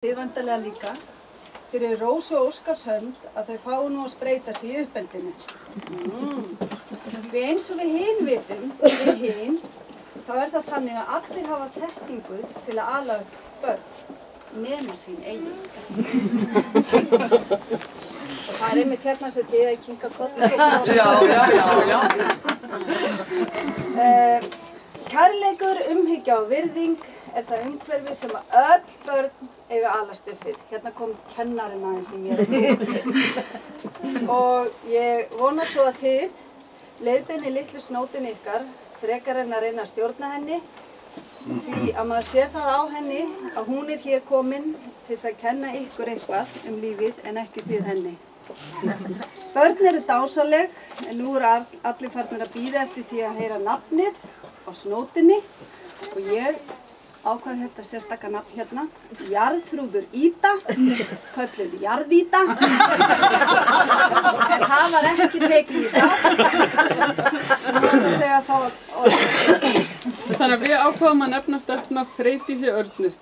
Þið vantarlega líka fyrir Rósu og Óskars hönd að þau fái nú að spreyta sig í uppeldinu. Við eins og við hin vitum, við hin, þá það þannig að allir hafa þekkingu til að ala upp börn, nema sín eigin. Og það einmitt hérna sem þið að kinka kolli og brosa. Já. Kærleikur, umhyggja og virðing það umhverfi sem að öll börn eiga alast upp við. Hérna kom kennarinn aðeins í mér. Og ég vona svo að þið leiðbeini litlu snótin ykkar frekar en að reyna að stjórna henni. Því að maður sér það á henni að hún hér komin til þess að kenna ykkur eitthvað lífið en ekki þið henni. Börn eru dásaleg en nú eru allir farnir að bíða eftir því að heyra nafnið á snótinni og ég ákvað þetta sérstaka nafn hérna, Jarðþrúður Ída, kölluð Jarðída, en það var ekki tekið í sátt. Þannig að við ákváðum að nefna stelpuna Freydísi Örnu.